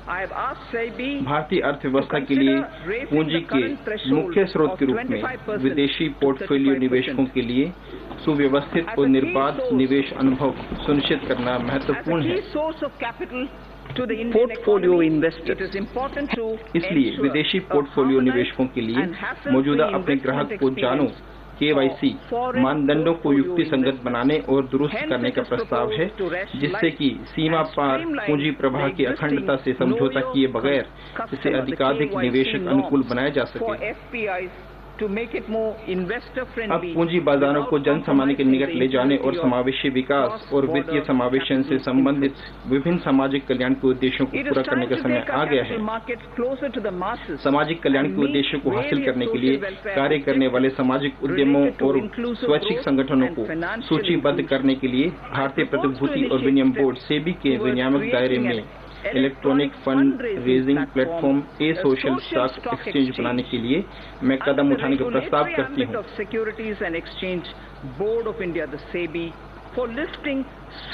भारतीय अर्थव्यवस्था के लिए पूंजी के मुख्य स्रोत के रूप में विदेशी पोर्टफोलियो निवेशकों के लिए सुव्यवस्थित और निर्बाध निवेश अनुभव सुनिश्चित करना महत्वपूर्ण है। पोर्टफोलियो इन्वेस्टर्स, इसलिए विदेशी पोर्टफोलियो निवेशकों के लिए मौजूदा अपने ग्राहक को जानो KYC मानदंडों को युक्ति संगत बनाने और दुरुस्त करने का प्रस्ताव है, जिससे कि सीमा पार पूंजी प्रवाह की अखंडता से समझौता किए बगैर इसे अधिकाधिक निवेशक अनुकूल बनाया जा सके। अब पूंजी बाजारों को जन सामान्य के निकट ले जाने और समावेशी विकास और वित्तीय समावेशन से संबंधित विभिन्न सामाजिक कल्याण के उद्देश्यों को पूरा करने का समय आ गया है। सामाजिक कल्याण के उद्देश्यों को हासिल करने के लिए कार्य करने वाले सामाजिक उद्यमों और स्वैच्छिक संगठनों को सूचीबद्ध करने के लिए भारतीय प्रतिभूति और विनिमय बोर्ड सेबी के विनियामक दायरे में electronic fund raising platform social stock exchange बनाने के लिए मैं कदम उठाने का प्रस्ताव करती हूँ,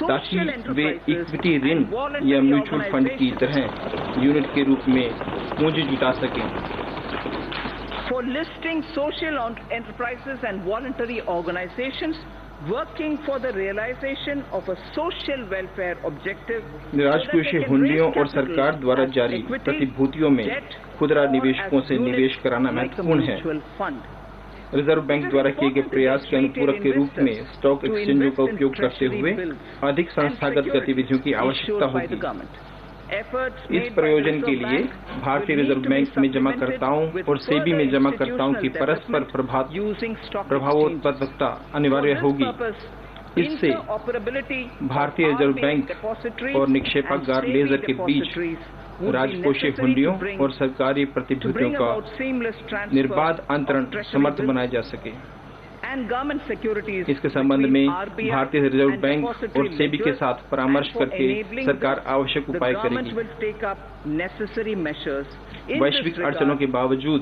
ताकि वे इक्विटी ऋण या म्यूचुअल फंड की तरह यूनिट के रूप में पूंजी जुटा सकें। For listing social enterprises and voluntary organizations working for the realization of a social welfare objective, राजकोषीय हुंडियों और सरकार द्वारा जारी प्रतिभूतियों में खुदरा निवेशकों से निवेश कराना महत्वपूर्ण है। रिजर्व बैंक द्वारा किए गए प्रयास के अनुपूरक के रूप में स्टॉक एक्सचेंजों का उपयोग करते हुए अधिक संस्थागत गतिविधियों की आवश्यकता होगी। इस प्रयोजन के लिए भारतीय रिजर्व बैंक में जमाकर्ताओं और सेबी में जमाकर्ताओं की परस्पर प्रभावोत्पादकता अनिवार्य होगी। इससे भारतीय रिजर्व बैंक और निक्षेपागार लेजर के बीच राजकोषीय हुंडियों और सरकारी प्रतिभूतियों का निर्बाध अंतरण समर्थ बनाया जा सके। इसके संबंध में भारतीय रिजर्व बैंक और सेबी के साथ परामर्श करके सरकार आवश्यक उपाय करेगी। वैश्विक अड़चनों के बावजूद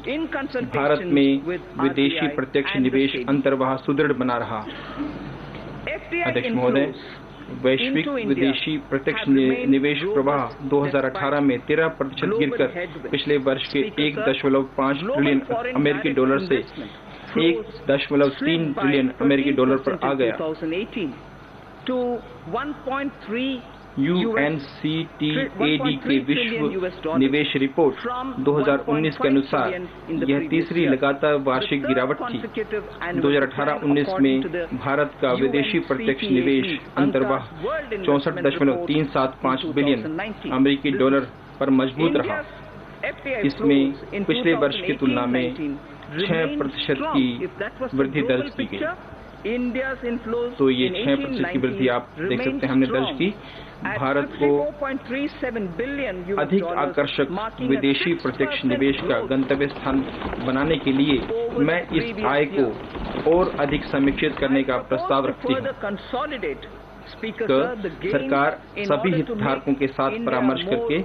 भारत में विदेशी प्रत्यक्ष निवेश अंतर्वाह सुदृढ़ बना रहा। अध्यक्ष महोदय, वैश्विक विदेशी प्रत्यक्ष निवेश प्रवाह 2018 में 13% गिरकर पिछले वर्ष के 1.5 ट्रिलियन अमेरिकी डॉलर से 1.3 ट्रिलियन अमेरिकी डॉलर पर आ गया। UNCTAD के विश्व निवेश रिपोर्ट 2019 के अनुसार यह तीसरी लगातार वार्षिक गिरावट थी। 2018-19 में भारत का विदेशी प्रत्यक्ष निवेश अंतर्वाह 64.375 बिलियन अमेरिकी डॉलर पर मजबूत रहा। इसमें पिछले वर्ष की तुलना में 6% की वृद्धि दर्ज की गई। तो ये 6% की वृद्धि आप देख सकते हैं हमने दर्ज की। भारत को अधिक आकर्षक विदेशी प्रत्यक्ष निवेश का गंतव्य स्थान बनाने के लिए मैं इस आय को और अधिक समीक्षित करने का प्रस्ताव रखती हूँ। सरकार सभी हितधारकों के साथ परामर्श करके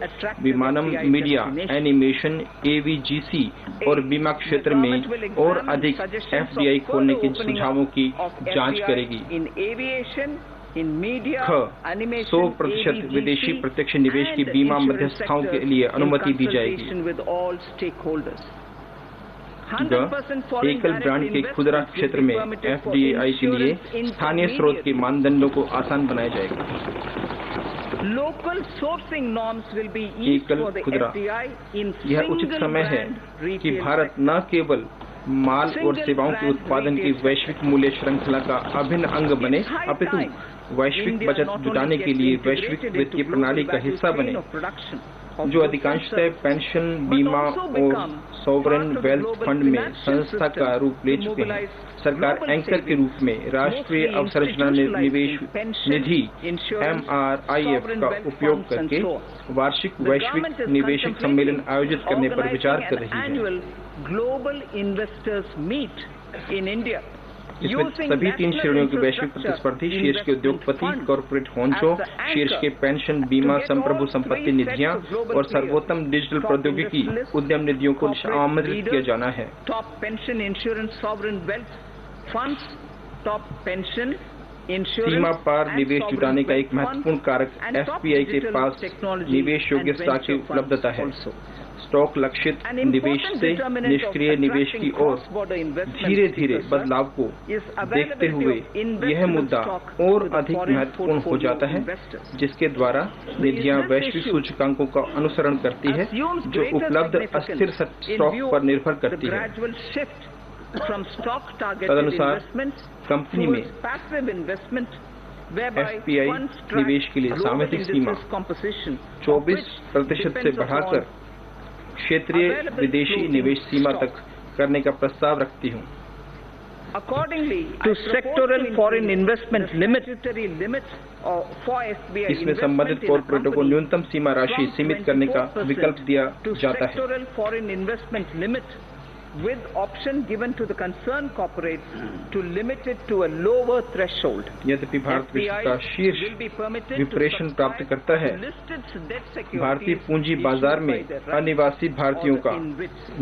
विमानन, मीडिया, एनिमेशन, AVGC और बीमा क्षेत्र में और अधिक FDI खोलने के सुझावों की जांच करेगी। 100% विदेशी प्रत्यक्ष निवेश की बीमा मध्यस्थताओं के लिए अनुमति दी जाएगी। एकल ब्रांड के खुदरा क्षेत्र में FDI के लिए स्थानीय स्रोत के मानदंडों को आसान बनाया जाएगा। एकल खुदरा, यह उचित समय है कि भारत न केवल माल और सेवाओं के उत्पादन की वैश्विक मूल्य श्रृंखला का अभिन्न अंग बने, अपितु वैश्विक बचत जुटाने के लिए वैश्विक वित्तीय प्रणाली का हिस्सा बने, जो अधिकांशतः पेंशन, बीमा और सॉवरेन वेल्थ फंड में संस्था का रूप ले चुके हैं। सरकार एंकर के रूप में राष्ट्रीय अवसंरचना निवेश निधि MRIF का उपयोग करके वार्षिक वैश्विक निवेशक सम्मेलन आयोजित करने पर विचार कर रही है। इसमें सभी 3 श्रेणियों के वैश्विक प्रतिस्पर्धी, शीर्ष के उद्योगपति, कॉर्पोरेट होंचो, शीर्ष के पेंशन, बीमा, संप्रभु संपत्ति निधियां और सर्वोत्तम डिजिटल प्रौद्योगिकी उद्यम निधियों को आमंत्रित किया जाना है। Top pension insurance sovereign wealth funds, top pension सीमा पार निवेश जुटाने का एक महत्वपूर्ण कारक एफपीआई के पास निवेश योग्य स्टॉक की उपलब्धता है। स्टॉक लक्षित निवेश से निष्क्रिय निवेश की ओर धीरे धीरे बदलाव को देखते हुए यह मुद्दा और अधिक महत्वपूर्ण हो जाता है, जिसके द्वारा निधियां वैश्विक सूचकांकों का अनुसरण करती है जो उपलब्ध अस्थिर स्टॉक पर निर्भर करती है। तदनुसार कंपनी में एफपीआई निवेश के लिए सामूहिक सीमा 24% से बढ़ाकर क्षेत्रीय विदेशी निवेश सीमा तक करने का प्रस्ताव रखती हूँ। Accordingly, to sectoral foreign investment limit for SBI इसमें संबंधित कॉर्पोरेटों को न्यूनतम सीमा राशि सीमित करने का विकल्प दिया जाता है। Sectoral foreign investment limit with option given to the concerned corporates to limit it to a lower threshold. यद्यपि भारत विश्व का शीर्ष विप्रेशन प्राप्त करता है, भारतीय पूंजी बाजार में अनिवासी भारतीयों का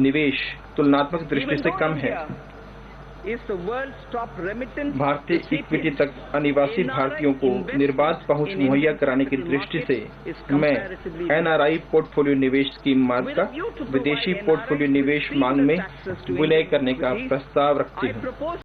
निवेश तुलनात्मक दृष्टि से कम है। भारतीय इक्विटी तक अनिवासी भारतीयों को निर्बाध पहुंच मुहैया कराने की दृष्टि से मैं एनआरआई पोर्टफोलियो निवेश स्कीम मार्ग का विदेशी पोर्टफोलियो निवेश मांग में विलय करने का प्रस्ताव रखती हूँ।